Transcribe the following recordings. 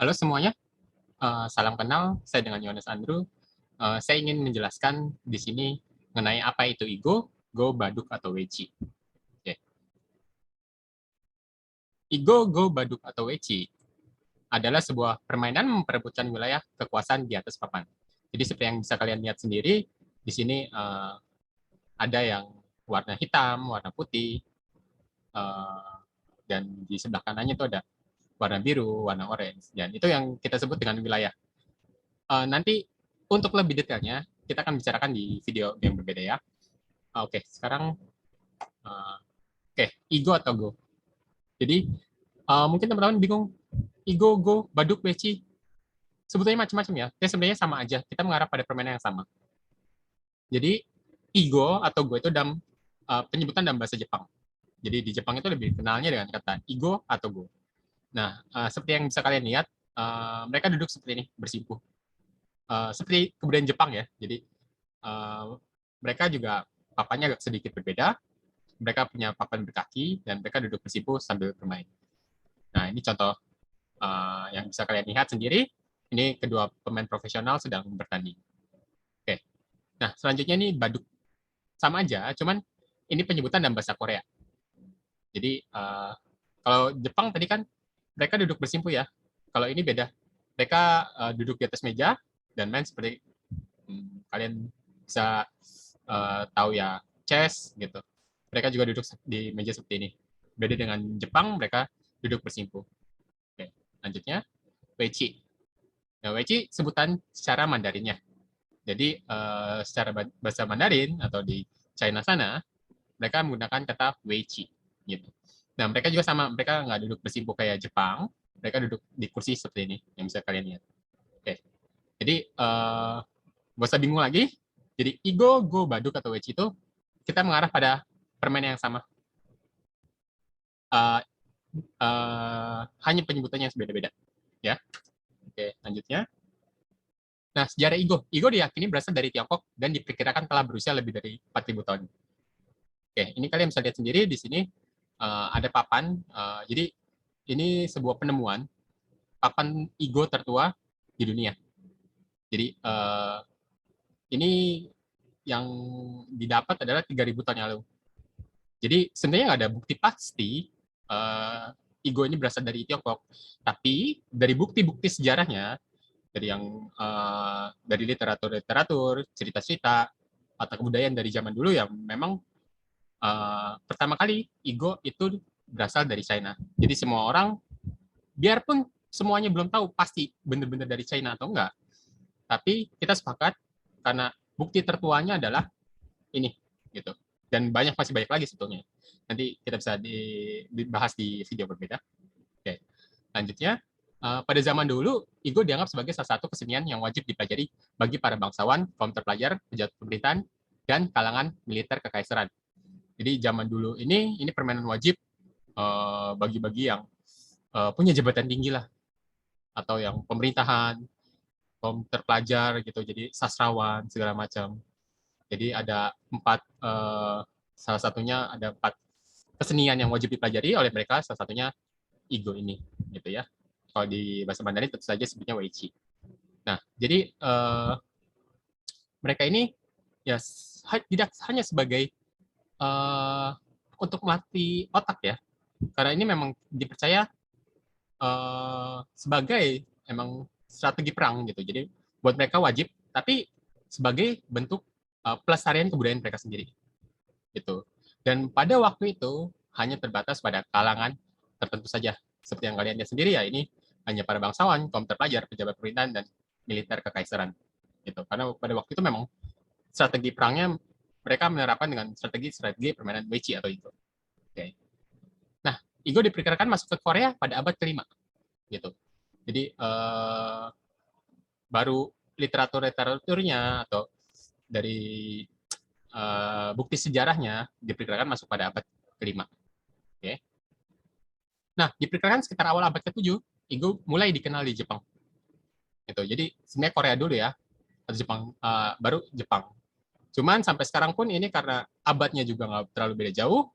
Halo semuanya, salam kenal. Saya dengan Yohanes Andrew. Saya ingin menjelaskan di sini mengenai apa itu Igo, Go, Baduk, atau Weci. Oke. Igo, Go, Baduk, atau Weci adalah sebuah permainan memperebutkan wilayah kekuasaan di atas papan. Jadi seperti yang bisa kalian lihat sendiri, di sini ada yang warna hitam, warna putih, uh, dan di sebelah kanannya itu ada warna biru, warna orange. Dan itu yang kita sebut dengan wilayah. Nanti untuk lebih detailnya, kita akan bicarakan di video yang berbeda ya. Oke, sekarang Igo atau Go. Jadi mungkin teman-teman bingung, Igo, Go, Baduk, Beci, sebetulnya macam-macam ya. Ya sebenarnya sama aja, kita mengarah pada permainan yang sama. Jadi Igo atau Go itu dalam penyebutan dalam bahasa Jepang. Jadi di Jepang itu lebih kenalnya dengan kata Igo atau Go. Nah, seperti yang bisa kalian lihat, mereka duduk seperti ini, bersimpuh. Seperti kebudayaan Jepang ya. Jadi mereka juga papannya agak sedikit berbeda. Mereka punya papan berkaki dan mereka duduk bersimpuh sambil bermain. Nah, ini contoh yang bisa kalian lihat sendiri. Ini kedua pemain profesional sedang bertanding. Oke. Nah, selanjutnya ini baduk. Sama aja, cuman ini penyebutan dalam bahasa Korea. Jadi, kalau Jepang tadi kan mereka duduk bersimpuh ya. Kalau ini beda. Mereka duduk di atas meja dan main seperti kalian bisa tahu ya, chess gitu. Mereka juga duduk di meja seperti ini. Beda dengan Jepang, mereka duduk bersimpuh. Oke, lanjutnya, Weiqi. Nah, Weiqi sebutan secara Mandarinnya. Jadi, secara bahasa Mandarin atau di China sana, mereka menggunakan kata Weiqi. Gitu. Nah, mereka juga sama, mereka nggak duduk bersimpuh kayak Jepang, mereka duduk di kursi seperti ini, yang bisa kalian lihat. Oke, jadi gak usah bingung lagi. Jadi Igo, Go, Baduk, atau Weiqi itu kita mengarah pada permainan yang sama. Uh, hanya penyebutannya yang berbeda-beda. Ya. Oke, lanjutnya. Nah, sejarah Igo. Igo diyakini berasal dari Tiongkok dan diperkirakan telah berusia lebih dari 4.000 tahun. Oke, ini kalian bisa lihat sendiri di sini ada papan. Jadi ini sebuah penemuan papan Igo tertua di dunia. Jadi ini yang didapat adalah 3.000 tahun yang lalu. Jadi sebenarnya nggak ada bukti pasti Igo ini berasal dari Tiongkok, tapi dari bukti-bukti sejarahnya, dari yang dari literatur-literatur, cerita-cerita, atau kebudayaan dari zaman dulu yang memang pertama kali Igo itu berasal dari China. Jadi semua orang, biarpun semuanya belum tahu pasti benar-benar dari China atau enggak, tapi kita sepakat karena bukti tertuanya adalah ini, gitu. Dan masih banyak lagi sebetulnya. Nanti kita bisa dibahas di video berbeda. Oke, lanjutnya. Pada zaman dulu, Igo dianggap sebagai salah satu kesenian yang wajib dipelajari bagi para bangsawan, kaum terpelajar, pejabat pemerintahan, dan kalangan militer kekaisaran. Jadi zaman dulu ini permainan wajib bagi-bagi yang punya jabatan tinggi lah, atau yang pemerintahan, kaum terpelajar gitu, jadi sastrawan segala macam. Jadi ada salah satunya ada 4 kesenian yang wajib dipelajari oleh mereka, salah satunya Igo ini, gitu ya. Kalau di bahasa Mandarin tentu saja sebutnya Weiqi. Nah, jadi mereka ini ya tidak hanya sebagai untuk melatih otak ya, karena ini memang dipercaya sebagai emang strategi perang gitu. Jadi buat mereka wajib, tapi sebagai bentuk pelestarian kebudayaan mereka sendiri gitu. Dan pada waktu itu hanya terbatas pada kalangan tertentu saja. Seperti yang kalian lihat sendiri ya, ini hanya para bangsawan, kaum terpelajar, pejabat pemerintahan, dan militer kekaisaran. Gitu. Karena pada waktu itu memang strategi perangnya mereka menerapkan dengan strategi permainan Weiqi atau Igo. Oke. Nah, Igo diperkirakan masuk ke Korea pada abad kelima. Gitu. Jadi baru literaturnya atau dari bukti sejarahnya diperkirakan masuk pada abad kelima. Oke. Nah, diperkirakan sekitar awal abad ke-7, Igo mulai dikenal di Jepang. Gitu. Jadi sebenarnya Korea dulu ya, atau Jepang, baru Jepang. Cuman sampai sekarang pun ini karena abadnya juga nggak terlalu beda jauh,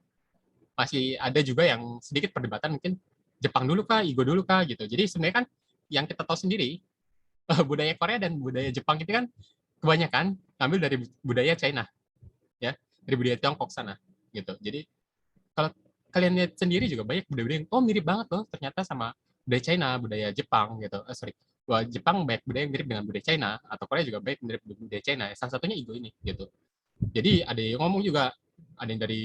masih ada juga yang sedikit perdebatan mungkin Jepang dulu kah, Igo dulu kah gitu. Jadi sebenarnya kan yang kita tahu sendiri, budaya Korea dan budaya Jepang itu kan kebanyakan ngambil dari budaya China, ya, dari budaya Tiongkok sana, gitu. Jadi kalau kalian lihat sendiri juga banyak budaya-budaya yang mirip banget loh ternyata sama budaya China, budaya Jepang gitu. Sorry, Jepang banyak budaya yang mirip dengan budaya China, atau Korea juga banyak mirip dengan budaya China. Salah satunya Igo ini gitu. Jadi ada yang ngomong juga, ada yang dari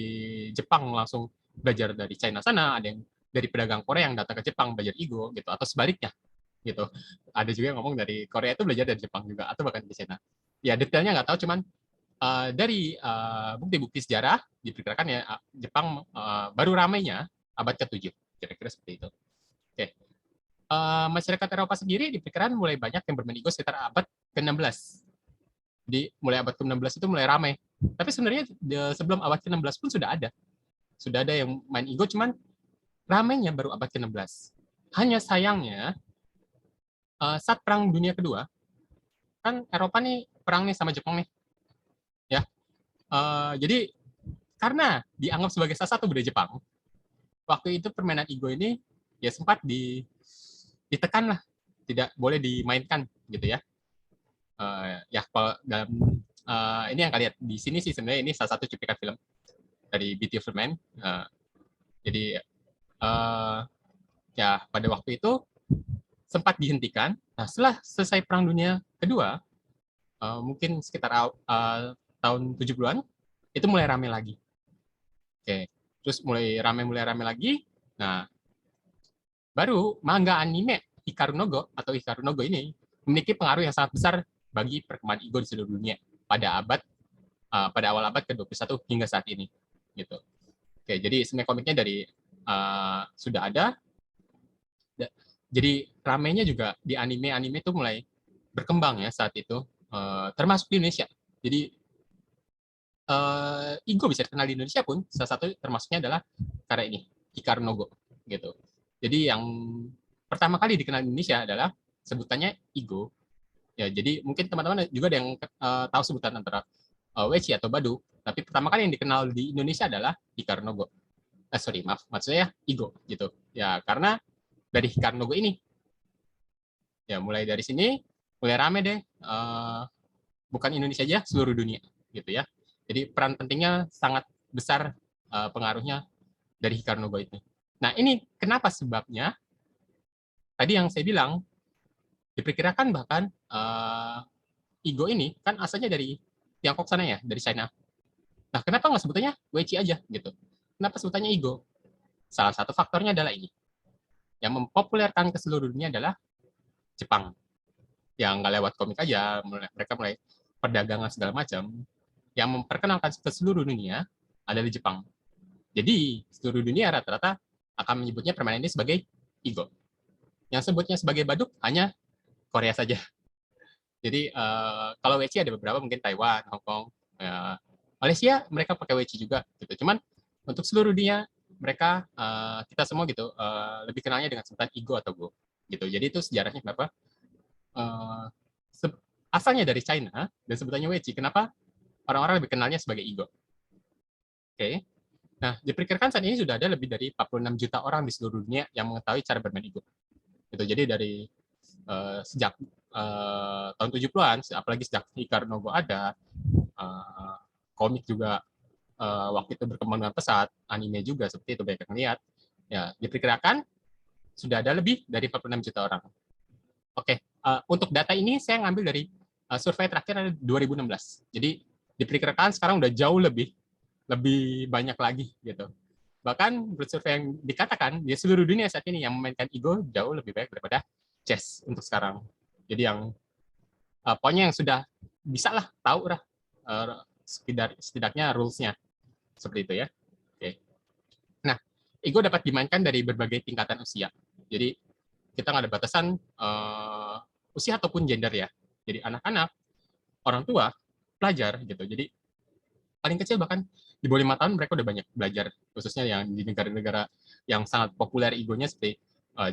Jepang langsung belajar dari China sana, ada yang dari pedagang Korea yang datang ke Jepang belajar Igo gitu, atau sebaliknya gitu. Ada juga yang ngomong dari Korea itu belajar dari Jepang juga, atau bahkan dari China. Ya detailnya nggak tahu, cuman dari bukti-bukti sejarah diperkirakan ya Jepang baru ramainya abad ke-7, kira-kira seperti itu. Oke. Masyarakat Eropa sendiri diperkirakan mulai banyak yang bermain Igo sekitar abad ke-16. Jadi mulai abad ke-16 itu mulai ramai. Tapi sebenarnya sebelum abad ke-16 pun sudah ada. Sudah ada yang main Igo, cuman ramainya baru abad ke-16. Hanya sayangnya saat Perang Dunia Kedua, kan Eropa nih perang nih sama Jepang nih. Ya. Jadi karena dianggap sebagai salah satu budaya Jepang, waktu itu permainan Igo ini ya sempat ditekan lah, tidak boleh dimainkan gitu ya. Ya kalau dalam ini yang kalian lihat di sini sih sebenarnya ini salah satu cuplikan film dari Beautiful Man. Jadi ya pada waktu itu sempat dihentikan. Nah setelah selesai Perang Dunia Kedua, mungkin sekitar tahun 70-an itu mulai rame lagi. Oke, terus mulai rame lagi. Nah, baru manga anime Hikaru no Go atau Hikaru no Go ini memiliki pengaruh yang sangat besar bagi perkembangan Igo di seluruh dunia pada awal abad ke-21 hingga saat ini gitu. Oke, jadi sebenarnya komiknya dari sudah ada. Jadi ramenya juga di anime itu mulai berkembang ya saat itu, termasuk di Indonesia. Jadi Igo bisa dikenal di Indonesia pun salah satu termasuknya adalah karya ini, Hikaru no Go gitu. Jadi yang pertama kali dikenal di Indonesia adalah sebutannya Igo. Ya, jadi mungkin teman-teman juga ada yang tahu sebutan antara Weci atau Badu, tapi pertama kali yang dikenal di Indonesia adalah Hikaru no Go. Sorry, maaf, maksudnya Igo gitu. Ya, karena dari Hikaru no Go ini. Ya, mulai dari sini mulai rame deh. Bukan Indonesia aja, seluruh dunia gitu ya. Jadi peran pentingnya sangat besar pengaruhnya dari Hikaru no Go itu. Nah, ini kenapa sebabnya? Tadi yang saya bilang, diperkirakan bahkan Igo ini kan asalnya dari Tiongkok sana ya, dari China. Nah, kenapa nggak sebutannya Weiqi aja gitu? Kenapa sebutannya Igo? Salah satu faktornya adalah ini. Yang mempopulerkan ke seluruh dunia adalah Jepang. Yang nggak lewat komik aja, mereka mulai perdagangan segala macam. Yang memperkenalkan ke seluruh dunia adalah Jepang. Jadi, seluruh dunia rata-rata akan menyebutnya permainan ini sebagai Igo. Yang sebutnya sebagai baduk hanya Korea saja. Jadi kalau WC ada beberapa, mungkin Taiwan, Hong Kong, Malaysia mereka pakai WC juga gitu. Cuman untuk seluruh dunia mereka kita semua gitu lebih kenalnya dengan sebutan Igo atau Go gitu. Jadi itu sejarahnya kenapa asalnya dari China dan sebutannya WC. Kenapa orang-orang lebih kenalnya sebagai Igo? Oke. Nah, diperkirakan saat ini sudah ada lebih dari 46 juta orang di seluruh dunia yang mengetahui cara bermain Igo. Gitu. Jadi dari sejak tahun 70-an, apalagi sejak Hikaru no Go ada, komik juga waktu itu berkembang dengan pesat, anime juga seperti itu banyak yang lihat. Ya, diperkirakan sudah ada lebih dari 46 juta orang. Oke, untuk data ini saya ngambil dari survei terakhir 2016. Jadi diperkirakan sekarang udah jauh lebih banyak lagi gitu. Bahkan menurut survei yang dikatakan di seluruh dunia saat ini yang memainkan Igo jauh lebih baik daripada chess untuk sekarang. Jadi yang pokoknya yang sudah bisa lah tahu lah setidaknya rules-nya seperti itu ya. Oke. Nah, Igo dapat dimainkan dari berbagai tingkatan usia. Jadi kita nggak ada batasan usia ataupun gender ya. Jadi anak-anak, orang tua, pelajar gitu. Jadi paling kecil bahkan di bawah 5 tahun mereka udah banyak belajar, khususnya yang di negara-negara yang sangat populer Igonya seperti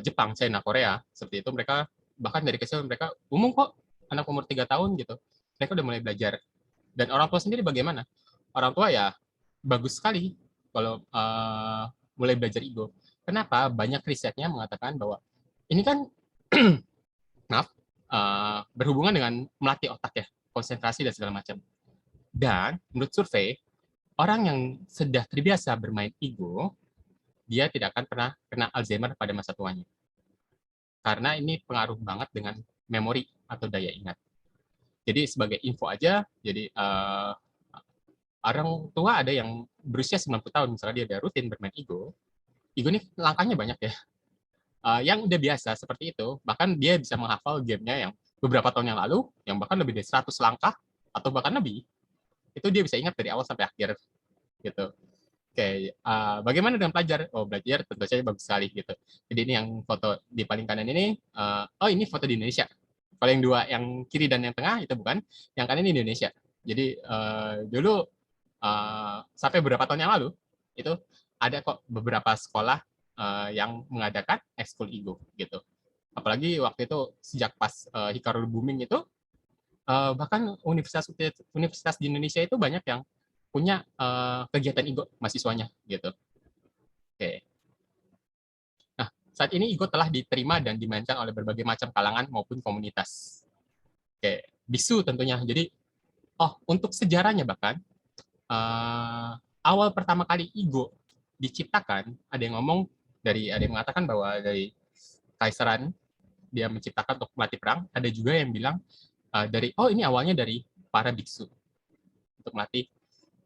Jepang, China, Korea, seperti itu mereka bahkan dari kecil mereka umum kok, anak umur 3 tahun gitu, mereka udah mulai belajar. Dan orang tua sendiri bagaimana? Orang tua ya bagus sekali kalau mulai belajar Igo. Kenapa? Banyak risetnya mengatakan bahwa ini kan maaf, berhubungan dengan melatih otak ya, konsentrasi dan segala macam. Dan menurut survei, orang yang sudah terbiasa bermain ego, dia tidak akan pernah kena Alzheimer pada masa tuanya. Karena ini pengaruh banget dengan memori atau daya ingat. Jadi sebagai info aja, jadi orang tua ada yang berusia 90 tahun, misalnya dia ada rutin bermain ego ini langkahnya banyak ya. Yang udah biasa seperti itu, bahkan dia bisa menghafal gamenya yang beberapa tahun yang lalu, yang bahkan lebih dari 100 langkah, atau bahkan lebih, itu dia bisa ingat dari awal sampai akhir, gitu. Oke, bagaimana dengan pelajar? Oh, belajar tentu saja bagus sekali gitu. Jadi ini yang foto di paling kanan ini, oh ini foto di Indonesia. Kalau yang dua, yang kiri dan yang tengah itu bukan, yang kanan ini Indonesia. Jadi dulu sampai beberapa tahun yang lalu itu ada kok beberapa sekolah yang mengadakan ekskul Igo gitu. Apalagi waktu itu sejak pas Hikaru booming itu bahkan universitas di Indonesia itu banyak yang punya kegiatan Igo mahasiswanya gitu. Oke. Nah, saat ini Igo telah diterima dan dimainkan oleh berbagai macam kalangan maupun komunitas. Oke, bisu tentunya. Jadi, untuk sejarahnya bahkan awal pertama kali Igo diciptakan, ada yang mengatakan bahwa dari Kaisaran dia menciptakan untuk melatih perang, ada juga yang bilang ini awalnya dari para biksu untuk melatih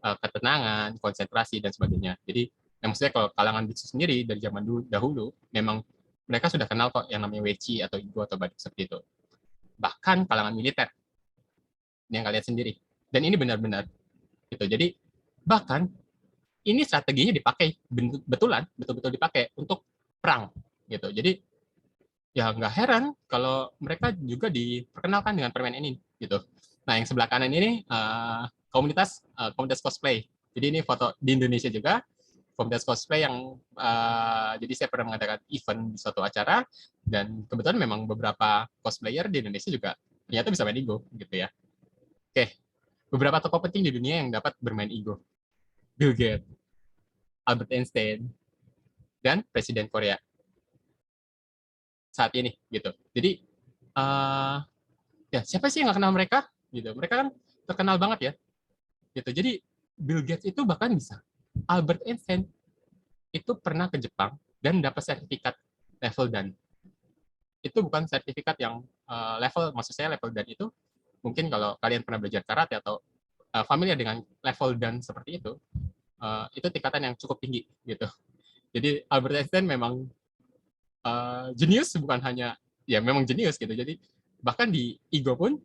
ketenangan, konsentrasi dan sebagainya. Jadi maksudnya kalau kalangan biksu sendiri dari zaman dahulu memang mereka sudah kenal kok yang namanya weci atau igo atau badik seperti itu. Bahkan kalangan militer yang kalian sendiri. Dan ini benar-benar gitu. Jadi bahkan ini strateginya dipakai betul-betul dipakai untuk perang gitu. Jadi ya nggak heran kalau mereka juga diperkenalkan dengan permainan ini gitu. Nah yang sebelah kanan ini komunitas cosplay. Jadi ini foto di Indonesia juga komunitas cosplay yang jadi saya pernah mengadakan event di suatu acara dan kebetulan memang beberapa cosplayer di Indonesia juga ternyata bisa main Igo gitu ya. Oke, beberapa tokoh penting di dunia yang dapat bermain Igo. Bill Gates, Albert Einstein, dan Presiden Korea saat ini gitu. Jadi ya siapa sih yang nggak kenal mereka gitu? Mereka kan terkenal banget ya gitu. Jadi Bill Gates itu bahkan bisa. Albert Einstein itu pernah ke Jepang dan dapat sertifikat level dan. Itu bukan sertifikat yang maksud saya level dan itu mungkin kalau kalian pernah belajar karate atau familiar dengan level dan seperti itu tingkatan yang cukup tinggi gitu. Jadi Albert Einstein memang jenius, bukan hanya ya memang jenius gitu. Jadi bahkan di Igo pun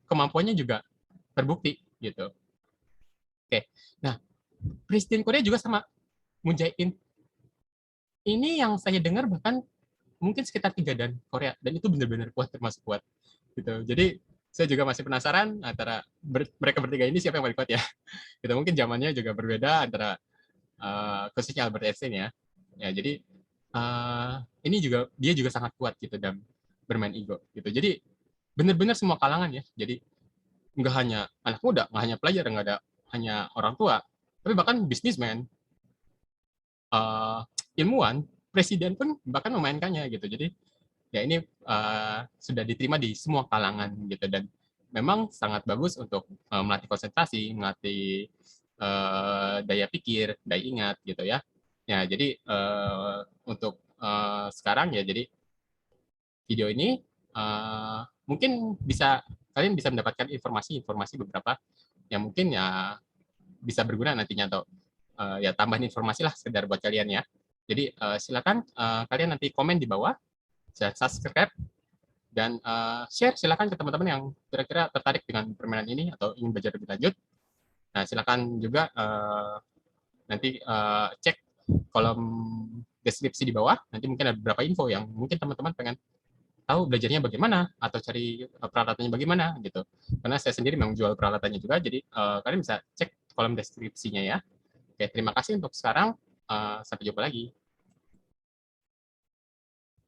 kemampuannya juga terbukti gitu. Oke, nah Presiden Korea juga sama, Moon Jae-in. Ini yang saya dengar bahkan mungkin sekitar 3 dan Korea, dan itu benar-benar kuat, termasuk kuat gitu. Jadi saya juga masih penasaran antara mereka bertiga ini siapa yang paling kuat ya. Gitu, mungkin zamannya juga berbeda antara khususnya Albert Einstein ya. Ya jadi ini juga dia juga sangat kuat gitu dalam bermain Igo gitu. Jadi benar-benar semua kalangan ya. Jadi nggak hanya anak muda, nggak hanya pelajar, nggak ada hanya orang tua, tapi bahkan bisnismen, ilmuwan, presiden pun bahkan memainkannya gitu. Jadi ya ini sudah diterima di semua kalangan gitu dan memang sangat bagus untuk melatih konsentrasi, melatih daya pikir, daya ingat gitu ya. Ya jadi untuk sekarang ya jadi video ini mungkin kalian bisa mendapatkan informasi beberapa yang mungkin ya bisa berguna nantinya atau ya tambahan informasi lah sekedar buat kalian ya. Jadi silakan kalian nanti komen di bawah, subscribe dan share silakan ke teman-teman yang kira-kira tertarik dengan permainan ini atau ingin belajar lebih lanjut. Nah silakan juga nanti cek kolom deskripsi di bawah. Nanti mungkin ada beberapa info yang mungkin teman-teman pengen tahu belajarnya bagaimana atau cari peralatannya bagaimana gitu. Karena saya sendiri memang jual peralatannya juga, jadi kalian bisa cek kolom deskripsinya ya. Oke, terima kasih untuk sekarang. Sampai jumpa lagi.